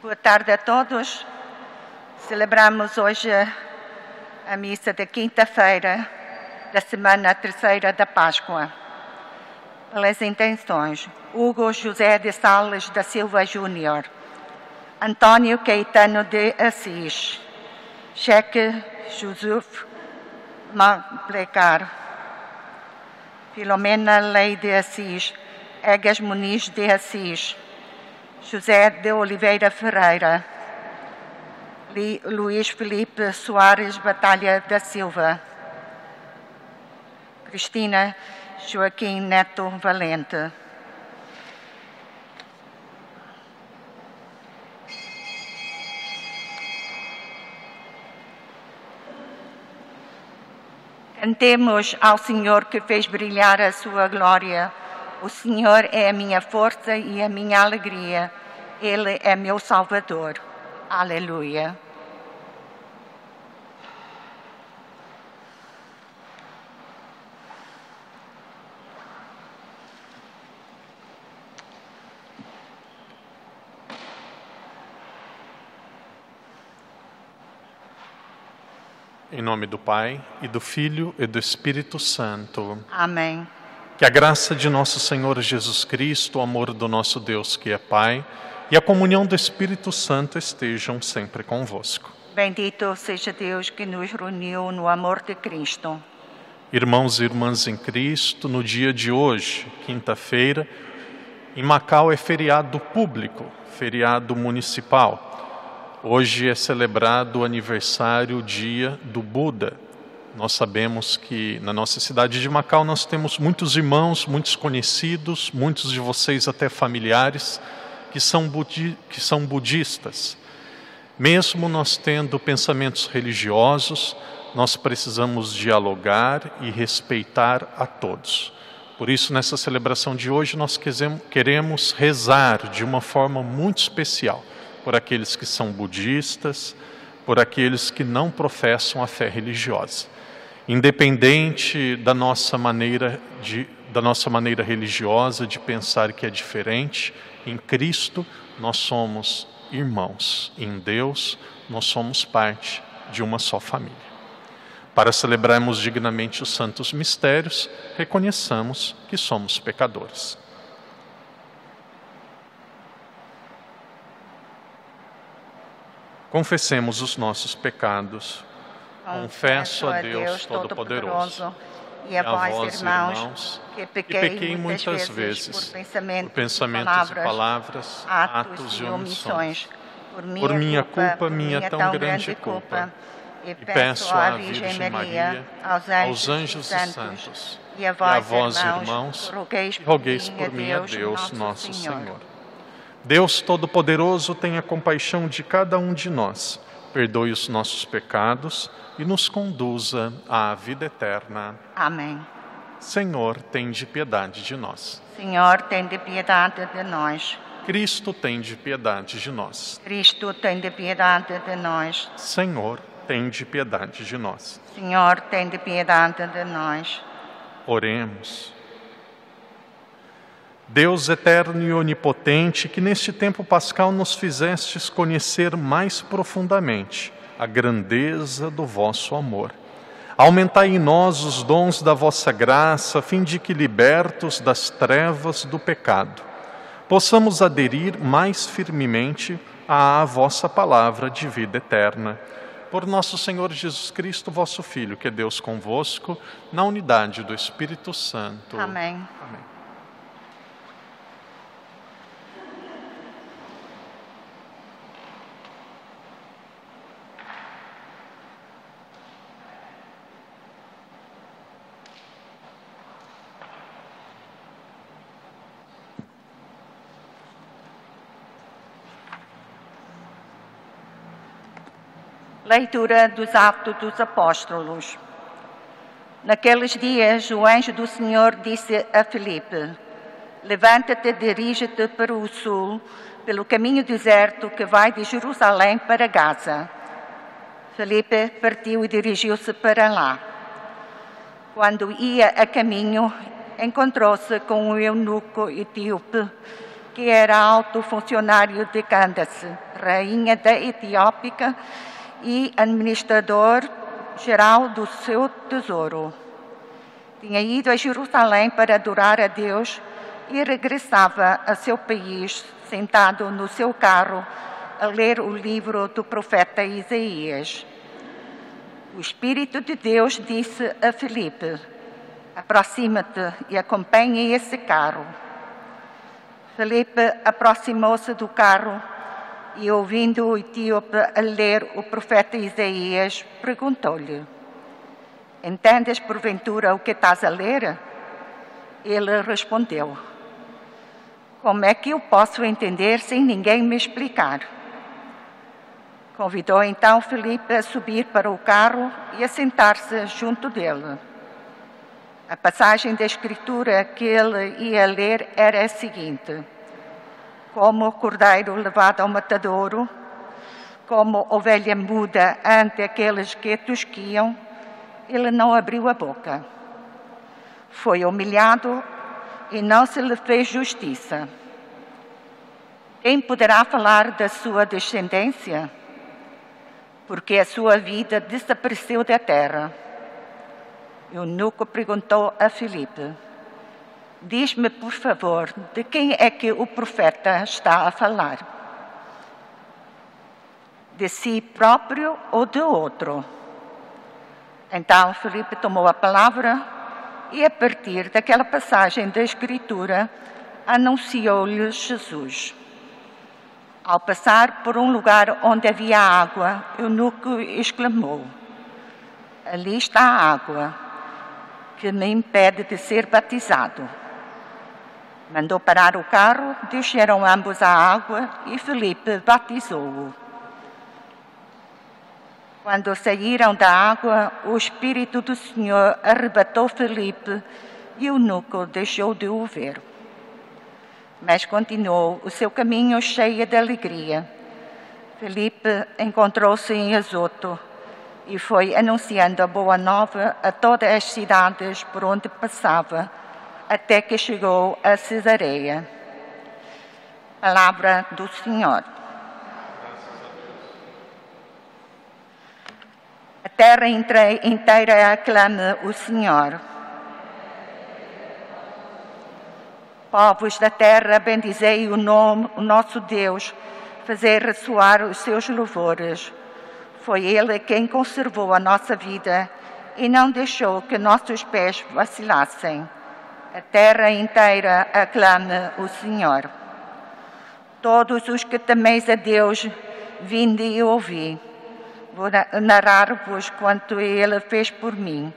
Boa tarde a todos. Celebramos hoje a missa da quinta-feira da semana terceira da Páscoa. Pelas intenções, Hugo José de Sales da Silva Júnior, Antônio Caetano de Assis, Cheque Joseph Maplecar, Filomena Lei de Assis, Egas Muniz de Assis, José de Oliveira Ferreira, Luís Felipe Soares Batalha da Silva, Cristina Joaquim Neto Valente. Cantemos ao Senhor que fez brilhar a sua glória. O Senhor é a minha força e a minha alegria. Ele é meu Salvador. Aleluia. Em nome do Pai, e do Filho, e do Espírito Santo. Amém. Que a graça de nosso Senhor Jesus Cristo, o amor do nosso Deus que é Pai, e a comunhão do Espírito Santo estejam sempre convosco. Bendito seja Deus que nos reuniu no amor de Cristo. Irmãos e irmãs em Cristo, no dia de hoje, quinta-feira, em Macau é feriado público, feriado municipal. Hoje é celebrado o aniversário, o dia do Buda. Nós sabemos que na nossa cidade de Macau nós temos muitos irmãos, muitos conhecidos, muitos de vocês até familiares, que são budistas. Mesmo nós tendo pensamentos religiosos, nós precisamos dialogar e respeitar a todos. Por isso, nessa celebração de hoje, nós queremos rezar de uma forma muito especial por aqueles que são budistas, por aqueles que não professam a fé religiosa. Independente da nossa maneira religiosa de pensar que é diferente, em Cristo nós somos irmãos. Em Deus nós somos parte de uma só família. Para celebrarmos dignamente os santos mistérios, reconheçamos que somos pecadores. Confessemos os nossos pecados. Confesso a Deus Todo-Poderoso e a vós, irmãos, que pequei muitas vezes por pensamentos e palavras, atos e omissões. Por minha culpa, minha tão grande culpa. E peço à Virgem Maria, aos anjos e santos, e a vós, irmãos, rogueis por mim a Deus nosso Senhor. Deus Todo-Poderoso, tenha compaixão de cada um de nós, perdoe os nossos pecados e nos conduza à vida eterna. Amém. Senhor, tende piedade de nós. Senhor, tende piedade de nós. Cristo, tende piedade de nós. Cristo, tende piedade de nós. Senhor, tende piedade de nós. Senhor, tende piedade de nós. Oremos. Deus eterno e onipotente, que neste tempo pascal nos fizestes conhecer mais profundamente a grandeza do vosso amor. Aumentai em nós os dons da vossa graça, a fim de que, libertos das trevas do pecado, possamos aderir mais firmemente à vossa palavra de vida eterna. Por nosso Senhor Jesus Cristo, vosso Filho, que é Deus convosco, na unidade do Espírito Santo. Amém. Amém. Leitura dos Atos dos Apóstolos. Naqueles dias, o anjo do Senhor disse a Filipe: levanta-te e dirige-te para o sul, pelo caminho deserto que vai de Jerusalém para Gaza. Filipe partiu e dirigiu-se para lá. Quando ia a caminho, encontrou-se com um eunuco etíope que era alto funcionário de Candace, rainha da Etiópia, e administrador-geral do seu tesouro. Tinha ido a Jerusalém para adorar a Deus e regressava a seu país, sentado no seu carro, a ler o livro do profeta Isaías. O Espírito de Deus disse a Filipe: aproxima-te e acompanha esse carro. Filipe aproximou-se do carro e, ouvindo o etíope a ler o profeta Isaías, perguntou-lhe: entendes porventura o que estás a ler? Ele respondeu: como é que eu posso entender sem ninguém me explicar? Convidou então Filipe a subir para o carro e a sentar-se junto dele. A passagem da Escritura que ele ia ler era a seguinte: como o cordeiro levado ao matadouro, como ovelha muda ante aqueles que tosquiam, ele não abriu a boca. Foi humilhado e não se lhe fez justiça. Quem poderá falar da sua descendência? Porque a sua vida desapareceu da terra. O eunuco perguntou a Filipe: diz-me, por favor, de quem é que o profeta está a falar? De si próprio ou de outro? Então Filipe tomou a palavra e, a partir daquela passagem da Escritura, anunciou-lhe Jesus. Ao passar por um lugar onde havia água, o eunuco exclamou: ali está a água, que me impede de ser batizado. Mandou parar o carro, desceram ambos à água e Filipe batizou-o. Quando saíram da água, o Espírito do Senhor arrebatou Filipe e o eunuco deixou de o ver. Mas continuou o seu caminho cheio de alegria. Filipe encontrou-se em Azoto e foi anunciando a boa nova a todas as cidades por onde passava, até que chegou a Cesareia. Palavra do Senhor. A terra inteira aclama o Senhor. Povos da terra, bendizei o nosso Deus, fazei ressoar os seus louvores. Foi Ele quem conservou a nossa vida e não deixou que nossos pés vacilassem. A terra inteira aclama o Senhor. Todos os que temeis a Deus, vinde e ouvi. Vou narrar-vos quanto Ele fez por mim.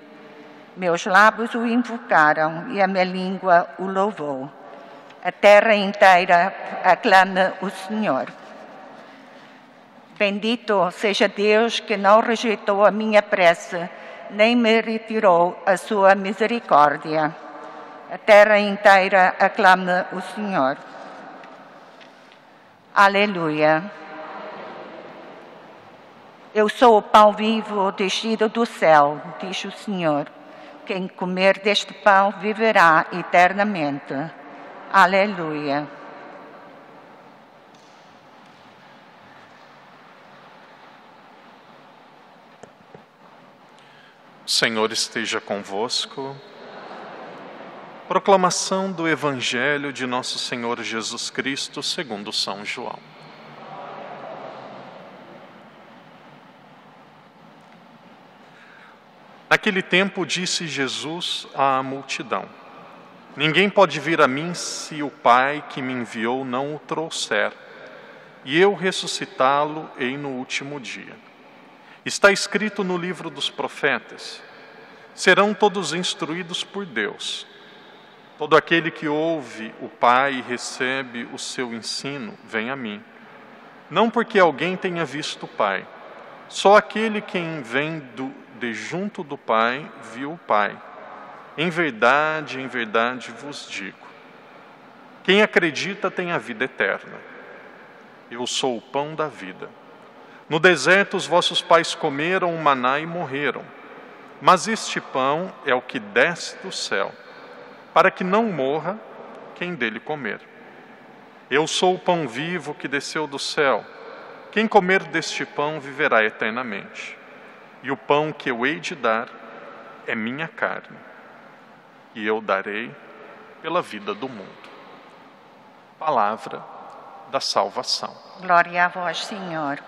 Meus lábios o invocaram e a minha língua o louvou. A terra inteira aclama o Senhor. Bendito seja Deus que não rejeitou a minha prece, nem me retirou a sua misericórdia. A terra inteira aclama o Senhor. Aleluia. Eu sou o pão vivo descido do céu, diz o Senhor. Quem comer deste pão viverá eternamente. Aleluia. O Senhor esteja convosco. Proclamação do Evangelho de Nosso Senhor Jesus Cristo segundo São João. Naquele tempo disse Jesus à multidão: ninguém pode vir a mim se o Pai que me enviou não o trouxer, e eu ressuscitá-lo-ei no último dia. Está escrito no livro dos profetas: serão todos instruídos por Deus. Todo aquele que ouve o Pai e recebe o seu ensino, vem a mim. Não porque alguém tenha visto o Pai, só aquele quem vem de junto do Pai viu o Pai. Em verdade vos digo: quem acredita tem a vida eterna. Eu sou o pão da vida. No deserto os vossos pais comeram o maná e morreram. Mas este pão é o que desce do céu, para que não morra quem dele comer. Eu sou o pão vivo que desceu do céu. Quem comer deste pão viverá eternamente. E o pão que eu hei de dar é minha carne, e eu darei pela vida do mundo. Palavra da salvação. Glória a vós, Senhor.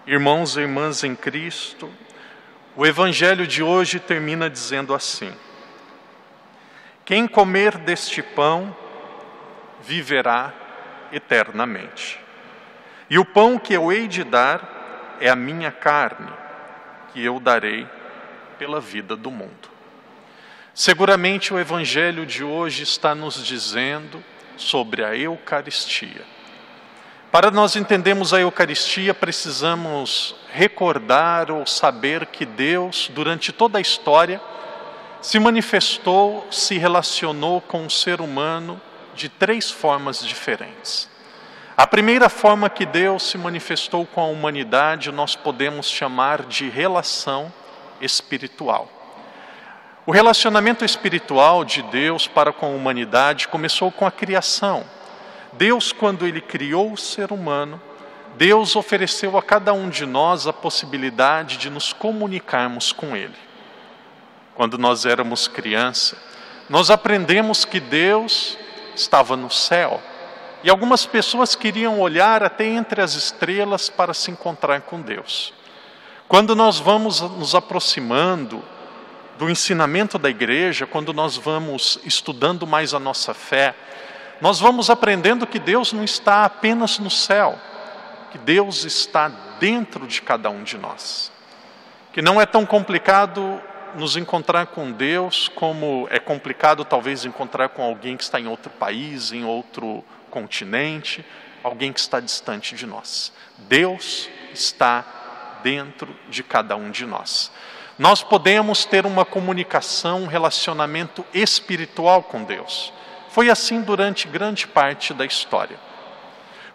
Irmãos e irmãs em Cristo, o Evangelho de hoje termina dizendo assim: quem comer deste pão viverá eternamente. E o pão que eu hei de dar é a minha carne, que eu darei pela vida do mundo. Seguramente o Evangelho de hoje está nos dizendo sobre a Eucaristia. Para nós entendermos a Eucaristia, precisamos recordar ou saber que Deus, durante toda a história, se manifestou, se relacionou com o ser humano de 3 formas diferentes. A primeira forma que Deus se manifestou com a humanidade, nós podemos chamar de relação espiritual. O relacionamento espiritual de Deus para com a humanidade começou com a criação. Deus, quando Ele criou o ser humano, Deus ofereceu a cada um de nós a possibilidade de nos comunicarmos com Ele. Quando nós éramos criança, nós aprendemos que Deus estava no céu. E algumas pessoas queriam olhar até entre as estrelas para se encontrar com Deus. Quando nós vamos nos aproximando do ensinamento da igreja, quando nós vamos estudando mais a nossa fé, nós vamos aprendendo que Deus não está apenas no céu, que Deus está dentro de cada um de nós. Que não é tão complicado nos encontrar com Deus como é complicado talvez encontrar com alguém que está em outro país, em outro continente, alguém que está distante de nós. Deus está dentro de cada um de nós. Nós podemos ter uma comunicação, um relacionamento espiritual com Deus. Foi assim durante grande parte da história.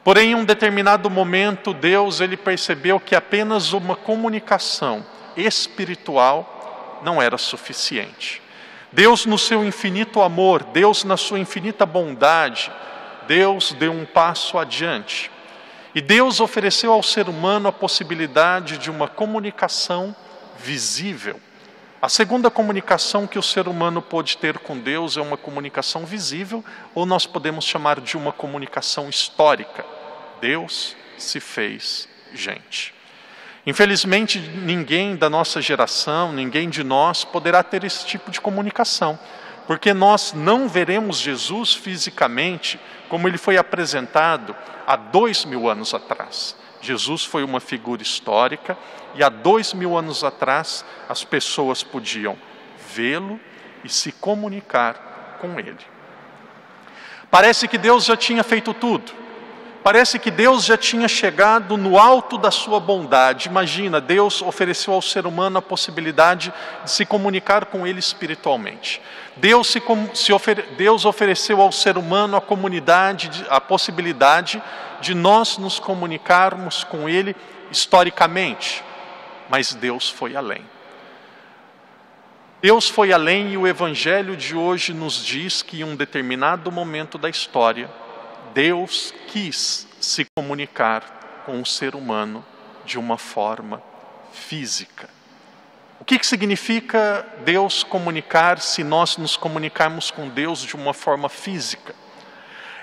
Porém, em um determinado momento, Deus ele percebeu que apenas uma comunicação espiritual não era suficiente. Deus, no seu infinito amor, Deus, na sua infinita bondade, Deus deu um passo adiante. E Deus ofereceu ao ser humano a possibilidade de uma comunicação visível. A segunda comunicação que o ser humano pode ter com Deus é uma comunicação visível, ou nós podemos chamar de uma comunicação histórica. Deus se fez gente. Infelizmente, ninguém da nossa geração, ninguém de nós poderá ter esse tipo de comunicação, porque nós não veremos Jesus fisicamente como ele foi apresentado há 2000 anos atrás. Jesus foi uma figura histórica e há 2000 anos atrás as pessoas podiam vê-lo e se comunicar com ele. Parece que Deus já tinha feito tudo. Parece que Deus já tinha chegado no alto da sua bondade. Imagina, Deus ofereceu ao ser humano a possibilidade de se comunicar com ele espiritualmente. Deus ofereceu ao ser humano a possibilidade de nós nos comunicarmos com ele historicamente. Mas Deus foi além. Deus foi além e o Evangelho de hoje nos diz que em um determinado momento da história, Deus quis se comunicar com o ser humano de uma forma física. O que significa Deus comunicar se nós nos comunicarmos com Deus de uma forma física?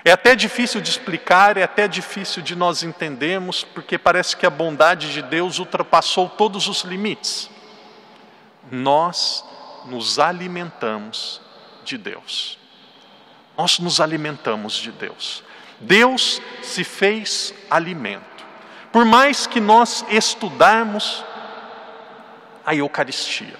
É até difícil de explicar, é até difícil de nós entendermos, porque parece que a bondade de Deus ultrapassou todos os limites. Nós nos alimentamos de Deus. Nós nos alimentamos de Deus. Deus se fez alimento. Por mais que nós estudarmos a Eucaristia,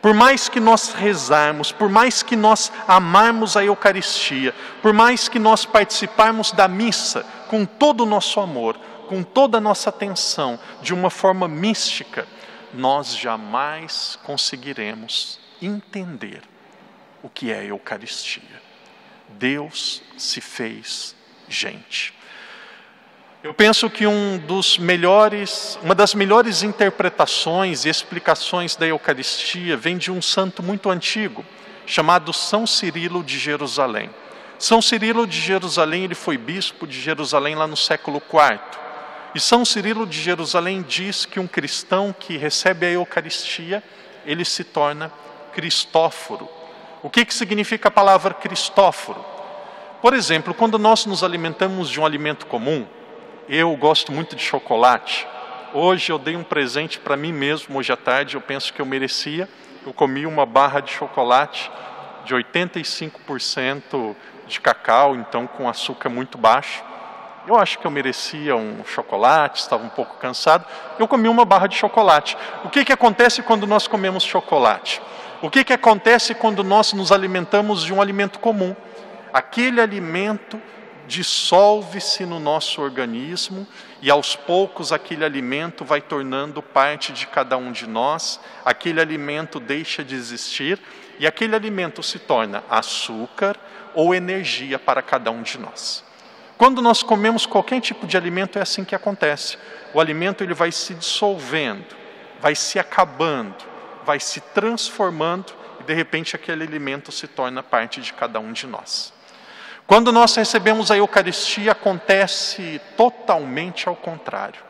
por mais que nós rezarmos, por mais que nós amarmos a Eucaristia, por mais que nós participarmos da missa com todo o nosso amor, com toda a nossa atenção, de uma forma mística, nós jamais conseguiremos entender o que é a Eucaristia. Deus se fez gente. Eu penso que uma das melhores interpretações e explicações da Eucaristia vem de um santo muito antigo, chamado São Cirilo de Jerusalém. São Cirilo de Jerusalém, ele foi bispo de Jerusalém lá no século IV. E São Cirilo de Jerusalém diz que um cristão que recebe a Eucaristia, ele se torna Cristóforo. O que significa a palavra Cristóforo? Por exemplo, quando nós nos alimentamos de um alimento comum, eu gosto muito de chocolate. Hoje eu dei um presente para mim mesmo, hoje à tarde, eu penso que eu merecia. Eu comi uma barra de chocolate de 85% de cacau, então com açúcar muito baixo. Eu acho que eu merecia um chocolate, estava um pouco cansado. Eu comi uma barra de chocolate. O que acontece quando nós comemos chocolate? O que acontece quando nós nos alimentamos de um alimento comum? Aquele alimento dissolve-se no nosso organismo e aos poucos aquele alimento vai tornando parte de cada um de nós, aquele alimento deixa de existir e aquele alimento se torna açúcar ou energia para cada um de nós. Quando nós comemos qualquer tipo de alimento é assim que acontece. O alimento ele vai se dissolvendo, vai se acabando, vai se transformando e de repente aquele alimento se torna parte de cada um de nós. Quando nós recebemos a Eucaristia, acontece totalmente ao contrário.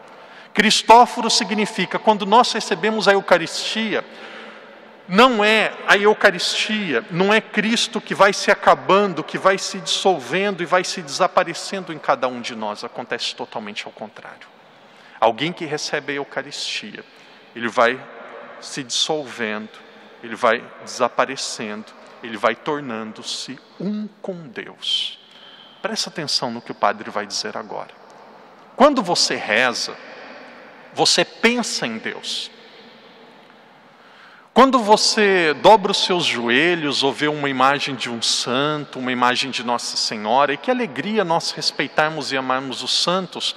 Cristóforo significa, quando nós recebemos a Eucaristia, não é a Eucaristia, não é Cristo que vai se acabando, que vai se dissolvendo e vai se desaparecendo em cada um de nós. Acontece totalmente ao contrário. Alguém que recebe a Eucaristia, ele vai se dissolvendo, ele vai desaparecendo, ele vai tornando-se um com Deus. Presta atenção no que o padre vai dizer agora. Quando você reza, você pensa em Deus. Quando você dobra os seus joelhos ou vê uma imagem de um santo, uma imagem de Nossa Senhora, e que alegria nós respeitarmos e amarmos os santos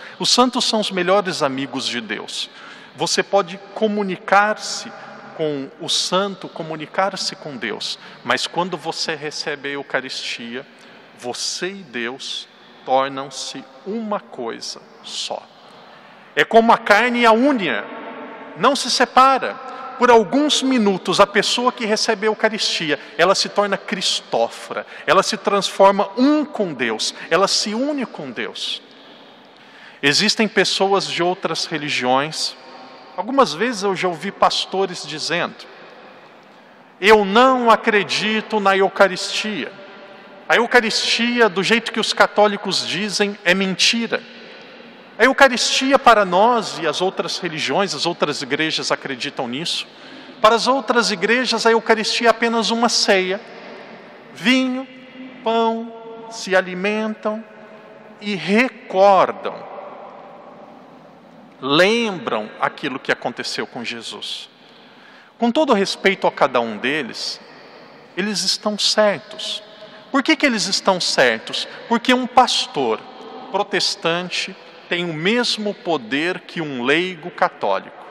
são os melhores amigos de Deus. Você pode comunicar-se com o santo, comunicar-se com Deus, mas quando você recebe a Eucaristia, você e Deus tornam-se uma coisa só. É como a carne e a unha, não se separa. Por alguns minutos, a pessoa que recebe a Eucaristia, ela se torna Cristófora, ela se transforma um com Deus, ela se une com Deus. Existem pessoas de outras religiões. Algumas vezes eu já ouvi pastores dizendo: eu não acredito na Eucaristia. A Eucaristia, do jeito que os católicos dizem, é mentira. A Eucaristia para nós e as outras religiões, as outras igrejas acreditam nisso. Para as outras igrejas, a Eucaristia é apenas uma ceia. Vinho, pão, se alimentam e recordam. Lembram aquilo que aconteceu com Jesus. Com todo respeito a cada um deles, eles estão certos. Por que eles estão certos? Porque um pastor protestante tem o mesmo poder que um leigo católico.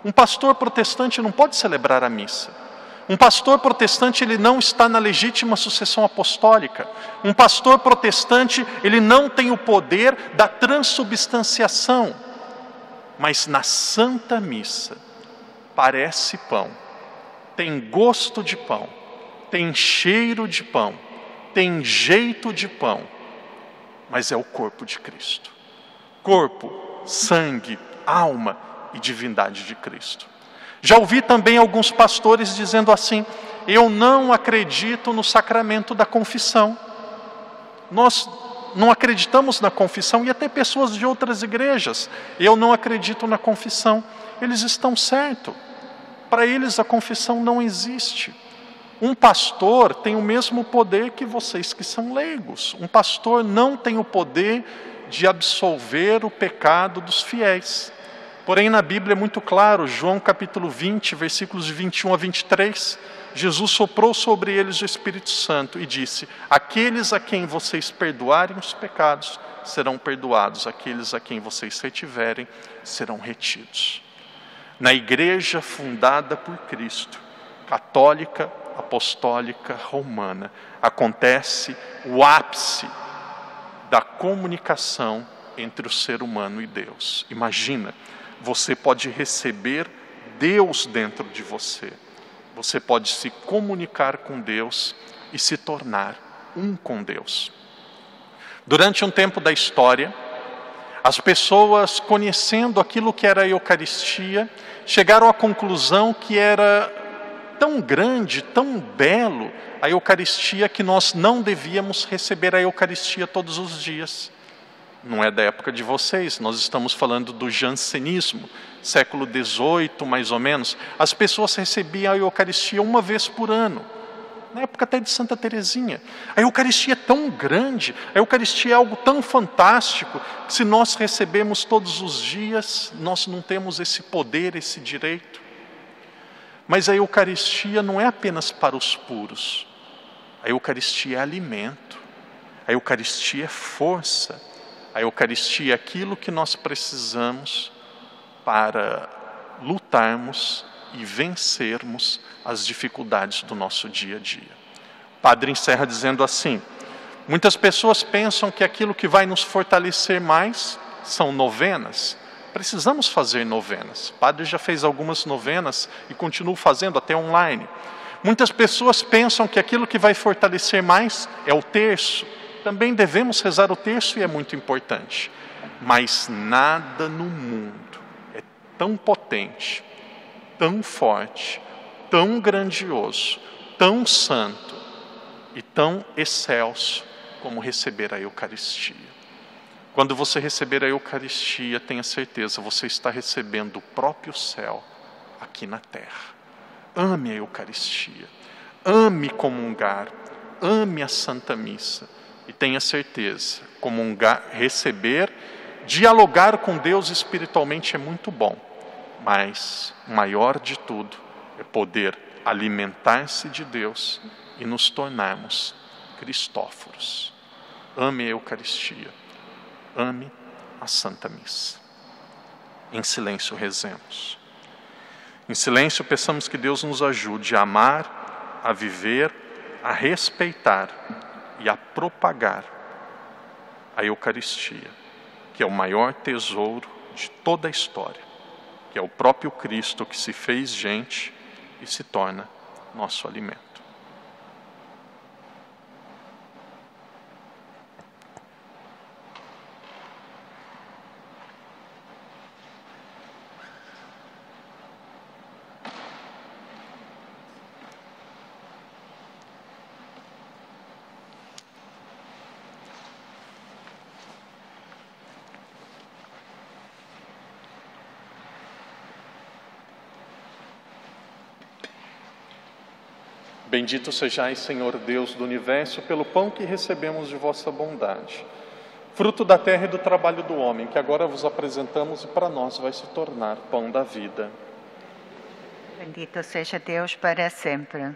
Um pastor protestante não pode celebrar a missa. Um pastor protestante ele não está na legítima sucessão apostólica. Um pastor protestante ele não tem o poder da transubstanciação. Mas na Santa Missa, parece pão, tem gosto de pão, tem cheiro de pão, tem jeito de pão, mas é o corpo de Cristo. Corpo, sangue, alma e divindade de Cristo. Já ouvi também alguns pastores dizendo assim: eu não acredito no sacramento da confissão. Nós não acreditamos na confissão, e até pessoas de outras igrejas: eu não acredito na confissão. Eles estão certos. Para eles a confissão não existe. Um pastor tem o mesmo poder que vocês que são leigos. Um pastor não tem o poder de absolver o pecado dos fiéis. Porém, na Bíblia é muito claro, João capítulo 20, versículos de 21 a 23, Jesus soprou sobre eles o Espírito Santo e disse: aqueles a quem vocês perdoarem os pecados serão perdoados, aqueles a quem vocês retiverem serão retidos. Na igreja fundada por Cristo, católica, apostólica, romana, acontece o ápice da comunicação entre o ser humano e Deus. Imagina, você pode receber Deus dentro de você. Você pode se comunicar com Deus e se tornar um com Deus. Durante um tempo da história, as pessoas, conhecendo aquilo que era a Eucaristia, chegaram à conclusão que era tão grande, tão belo a Eucaristia, que nós não devíamos receber a Eucaristia todos os dias. Não é da época de vocês, nós estamos falando do jansenismo, século XVIII mais ou menos. As pessoas recebiam a Eucaristia uma vez por ano, na época até de Santa Teresinha. A Eucaristia é tão grande, a Eucaristia é algo tão fantástico, que se nós recebemos todos os dias, nós não temos esse poder, esse direito. Mas a Eucaristia não é apenas para os puros. A Eucaristia é alimento, a Eucaristia é força, a Eucaristia é aquilo que nós precisamos para lutarmos e vencermos as dificuldades do nosso dia a dia. O padre encerra dizendo assim: muitas pessoas pensam que aquilo que vai nos fortalecer mais são novenas. Precisamos fazer novenas. O padre já fez algumas novenas e continua fazendo até online. Muitas pessoas pensam que aquilo que vai fortalecer mais é o terço. Também devemos rezar o terço e é muito importante. Mas nada no mundo é tão potente, tão forte, tão grandioso, tão santo e tão excelso como receber a Eucaristia. Quando você receber a Eucaristia, tenha certeza, você está recebendo o próprio céu aqui na terra. Ame a Eucaristia, ame comungar, ame a Santa Missa e tenha certeza, comungar, receber, dialogar com Deus espiritualmente é muito bom, mas o maior de tudo é poder alimentar-se de Deus e nos tornarmos cristóforos. Ame a Eucaristia, ame a Santa Missa. Em silêncio rezemos. Em silêncio peçamos que Deus nos ajude a amar, a viver, a respeitar e a propagar a Eucaristia, que é o maior tesouro de toda a história, que é o próprio Cristo que se fez gente e se torna nosso alimento. Bendito sejais, Senhor Deus do Universo, pelo pão que recebemos de vossa bondade, fruto da terra e do trabalho do homem, que agora vos apresentamos e para nós vai se tornar pão da vida. Bendito seja Deus para sempre.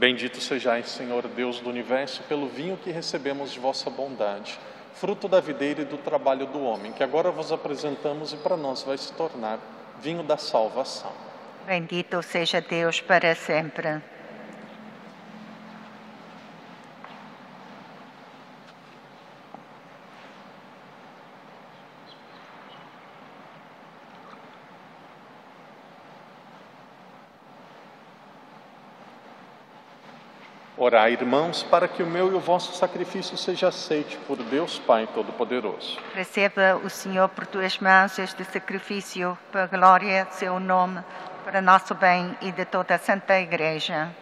Bendito sejais, Senhor Deus do Universo, pelo vinho que recebemos de vossa bondade, fruto da videira e do trabalho do homem, que agora vos apresentamos e para nós vai se tornar vinho da salvação. Bendito seja Deus para sempre. Orai, irmãos, para que o meu e o vosso sacrifício seja aceite por Deus Pai Todo-Poderoso. Receba o Senhor por tuas mãos este sacrifício, para a glória de seu nome, para nosso bem e de toda a Santa Igreja.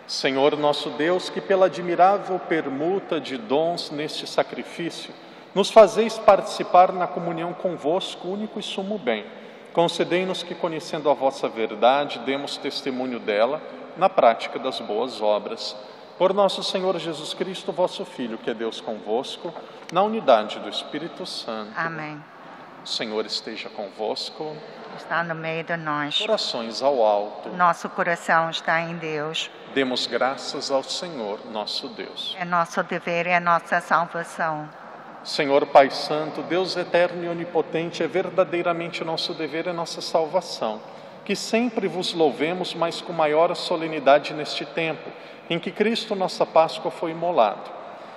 Senhor nosso Deus, que pela admirável permuta de dons neste sacrifício, nos fazeis participar na comunhão convosco, único e sumo bem. Concedei-nos que, conhecendo a vossa verdade, demos testemunho dela na prática das boas obras. Por nosso Senhor Jesus Cristo, vosso Filho, que é Deus convosco, na unidade do Espírito Santo. Amém. O Senhor esteja convosco. Está no meio de nós. Corações ao alto. Nosso coração está em Deus. Demos graças ao Senhor, nosso Deus. É nosso dever e a nossa salvação. Senhor Pai Santo, Deus eterno e onipotente, é verdadeiramente nosso dever e nossa salvação, que sempre vos louvemos, mas com maior solenidade neste tempo, em que Cristo, nossa Páscoa, foi imolado.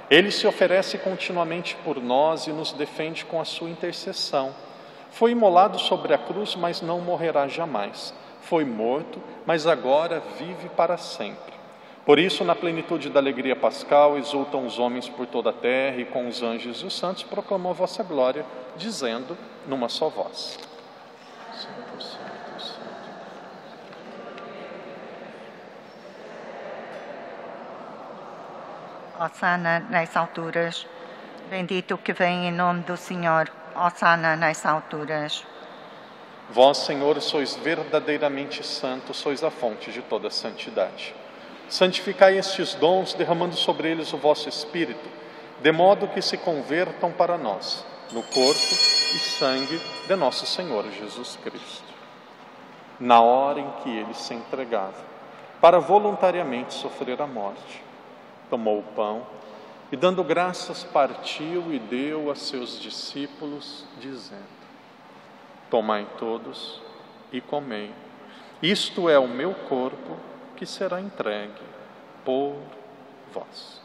Ele se oferece continuamente por nós e nos defende com a sua intercessão. Foi imolado sobre a cruz, mas não morrerá jamais. Foi morto, mas agora vive para sempre. Por isso, na plenitude da alegria pascal, exultam os homens por toda a terra e com os anjos e os santos proclamam a vossa glória, dizendo numa só voz: Santo, Santo, Santo. Hosana nas alturas. Bendito que vem em nome do Senhor. Hosana nas alturas. Vós, Senhor, sois verdadeiramente santo, sois a fonte de toda santidade. Santificai estes dons, derramando sobre eles o vosso Espírito, de modo que se convertam para nós, no corpo e sangue de nosso Senhor Jesus Cristo. Na hora em que ele se entregava, para voluntariamente sofrer a morte, tomou o pão e, dando graças, partiu e deu a seus discípulos, dizendo: Tomai todos e comei. Isto é o meu corpo, que será entregue por vós.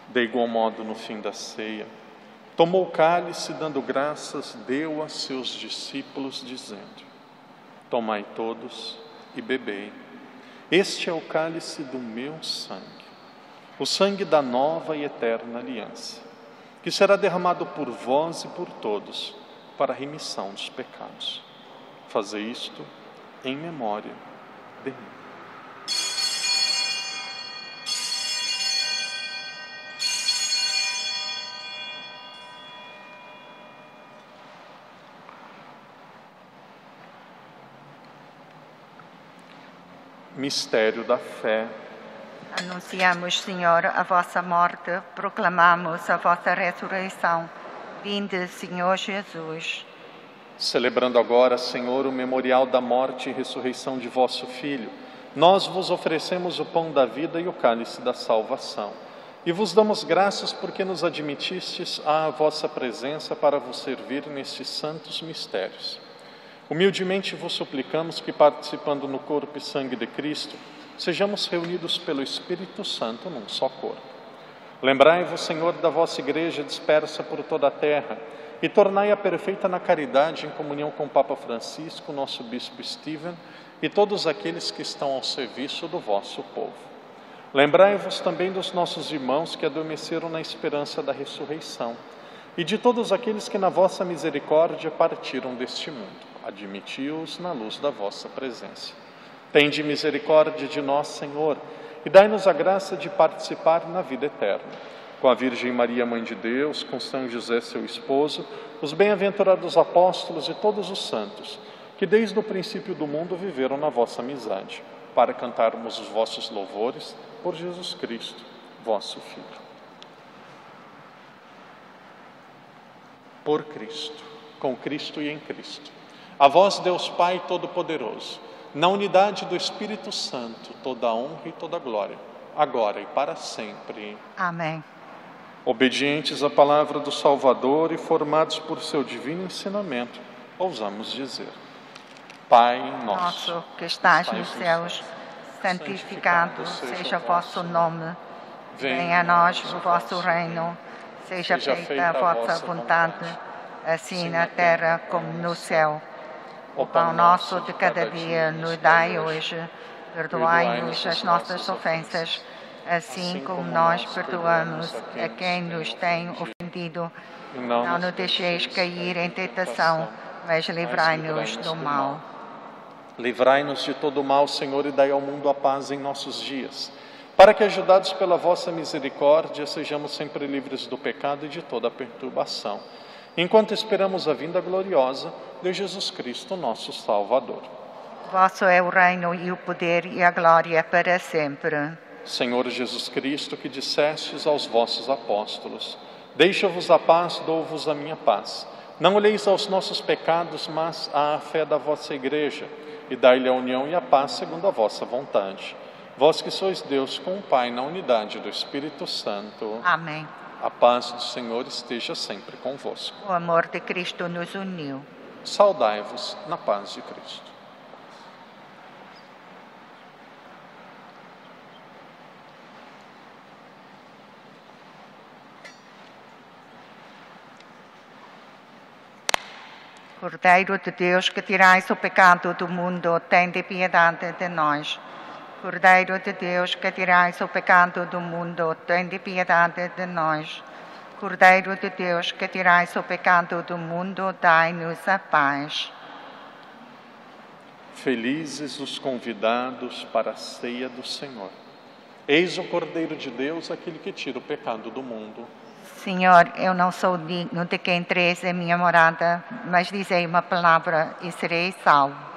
De igual modo, no fim da ceia, tomou o cálice, dando graças, deu a seus discípulos, dizendo: Tomai todos e bebei. Este é o cálice do meu sangue, o sangue da nova e eterna aliança, que será derramado por vós e por todos, para a remissão dos pecados. Fazei isto em memória de mim. Mistério da fé. Anunciamos, Senhor, a vossa morte, proclamamos a vossa ressurreição. Vinde, Senhor Jesus. Celebrando agora, Senhor, o memorial da morte e ressurreição de vosso Filho, nós vos oferecemos o pão da vida e o cálice da salvação. E vos damos graças porque nos admitistes à vossa presença para vos servir nestes santos mistérios. Humildemente vos suplicamos que, participando no corpo e sangue de Cristo, sejamos reunidos pelo Espírito Santo num só corpo. Lembrai-vos, Senhor, da vossa Igreja dispersa por toda a terra e tornai-a perfeita na caridade, em comunhão com o Papa Francisco, nosso Bispo Stephen e todos aqueles que estão ao serviço do vosso povo. Lembrai-vos também dos nossos irmãos que adormeceram na esperança da ressurreição e de todos aqueles que na vossa misericórdia partiram deste mundo. Admiti-os na luz da vossa presença. Tende misericórdia de nós, Senhor, e dai-nos a graça de participar na vida eterna. Com a Virgem Maria, Mãe de Deus, com São José, seu esposo, os bem-aventurados apóstolos e todos os santos, que desde o princípio do mundo viveram na vossa amizade, para cantarmos os vossos louvores por Jesus Cristo, vosso Filho. Por Cristo, com Cristo e em Cristo. A vós, Deus Pai Todo-Poderoso, na unidade do Espírito Santo, toda a honra e toda a glória, agora e para sempre. Amém. Obedientes à palavra do Salvador e formados por seu divino ensinamento, ousamos dizer: Pai nosso, que estás nos céus, santificado seja o vosso nome. Venha a nós o vosso reino. Seja feita a vossa vontade, assim na terra como no céu. O pão nosso de cada dia nos dai hoje. Perdoai-nos as nossas ofensas, assim como nós perdoamos a quem nos tem ofendido. Não nos deixeis cair em tentação, mas livrai-nos do mal. Livrai-nos de todo o mal, Senhor, e dai ao mundo a paz em nossos dias, para que, ajudados pela vossa misericórdia, sejamos sempre livres do pecado e de toda a perturbação, enquanto esperamos a vinda gloriosa de Jesus Cristo, nosso Salvador. Vosso é o reino e o poder e a glória para sempre. Senhor Jesus Cristo, que dissestes aos vossos apóstolos: Deixo-vos a paz, dou-vos a minha paz. Não olheis aos nossos pecados, mas à fé da vossa igreja, e dai-lhe a união e a paz segundo a vossa vontade. Vós que sois Deus com o Pai na unidade do Espírito Santo. Amém. A paz do Senhor esteja sempre convosco. O amor de Cristo nos uniu. Saudai-vos na paz de Cristo. Cordeiro de Deus, que tirais o pecado do mundo, tende piedade de nós. Cordeiro de Deus, que tirais o pecado do mundo, tende piedade de nós. Cordeiro de Deus, que tirais o pecado do mundo, dai-nos a paz. Felizes os convidados para a ceia do Senhor. Eis o Cordeiro de Deus, aquele que tira o pecado do mundo. Senhor, eu não sou digno de que entreis em minha morada, mas dizei uma palavra e serei salvo.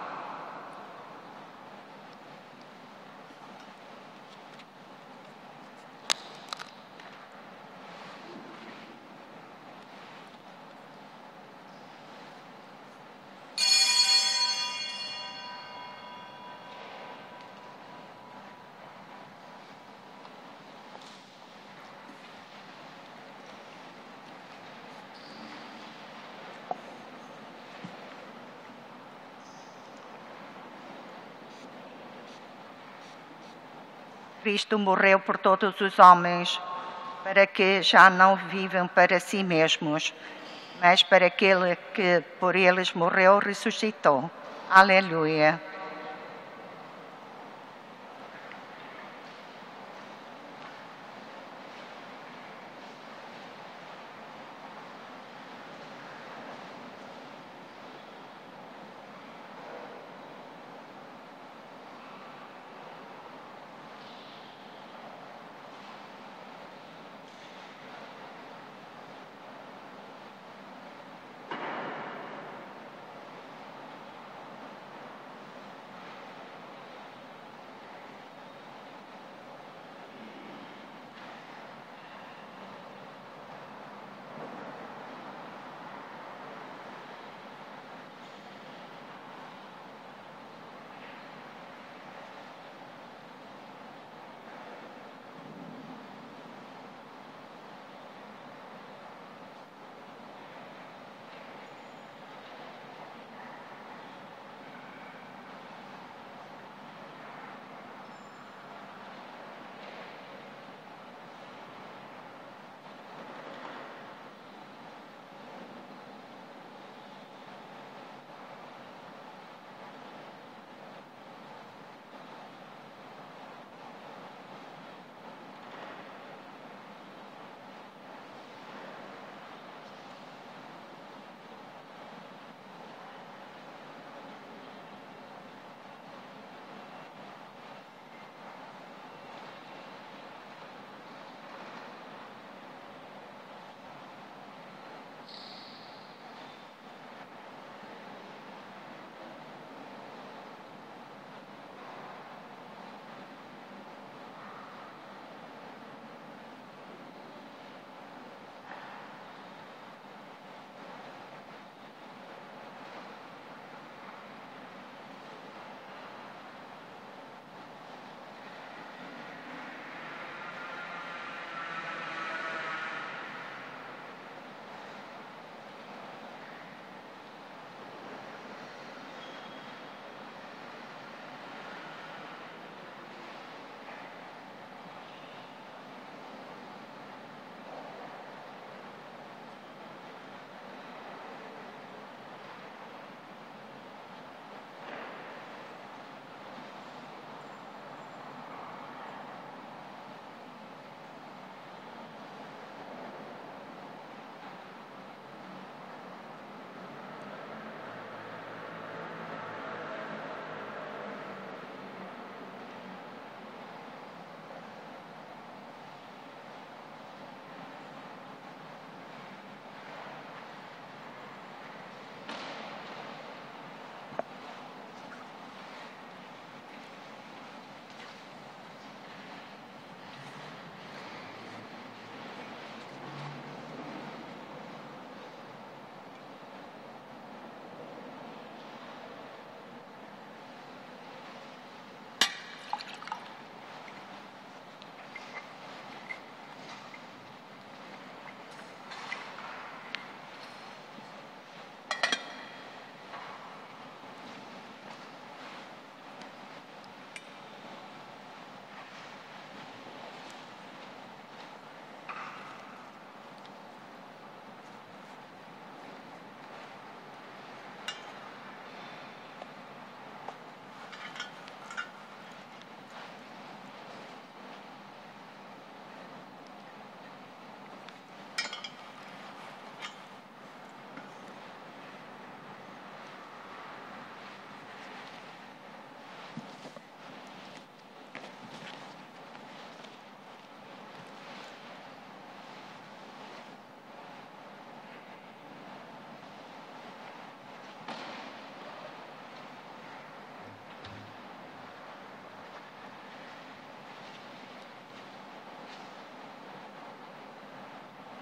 Cristo morreu por todos os homens, para que já não vivam para si mesmos, mas para aquele que por eles morreu e ressuscitou. Aleluia.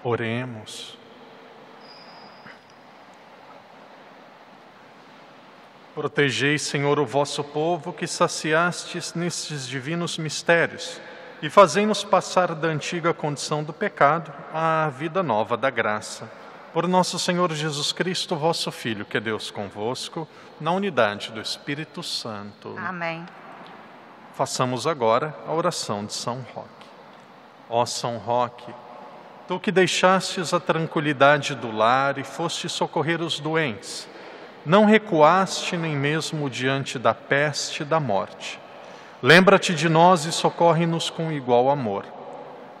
Oremos. Protegei, Senhor, o vosso povo que saciastes nestes divinos mistérios e fazei-nos passar da antiga condição do pecado à vida nova da graça. Por nosso Senhor Jesus Cristo, vosso Filho, que é Deus convosco, na unidade do Espírito Santo. Amém. Façamos agora a oração de São Roque. Ó São Roque, tu que deixastes a tranquilidade do lar e foste socorrer os doentes, não recuaste nem mesmo diante da peste e da morte. Lembra-te de nós e socorre-nos com igual amor.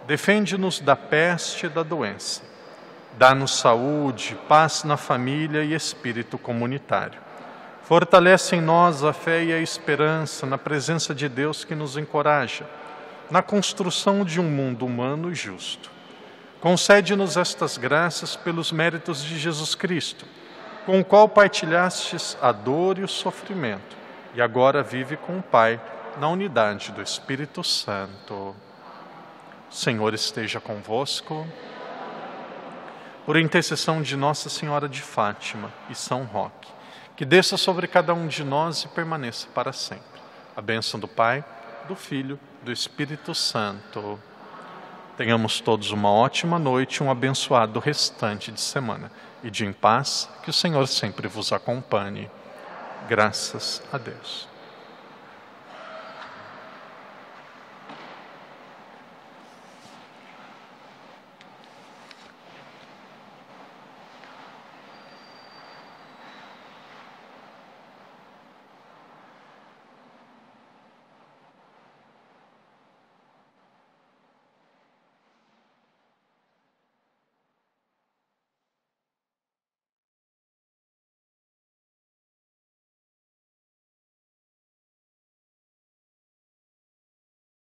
Defende-nos da peste e da doença. Dá-nos saúde, paz na família e espírito comunitário. Fortalece em nós a fé e a esperança na presença de Deus que nos encoraja, na construção de um mundo humano e justo. Concede-nos estas graças pelos méritos de Jesus Cristo, com o qual partilhastes a dor e o sofrimento, e agora vive com o Pai, na unidade do Espírito Santo. O Senhor esteja convosco. Por intercessão de Nossa Senhora de Fátima e São Roque, que desça sobre cada um de nós e permaneça para sempre. A bênção do Pai, do Filho, do Espírito Santo. Tenhamos todos uma ótima noite, um abençoado restante de semana. E de em paz, que o Senhor sempre vos acompanhe. Graças a Deus.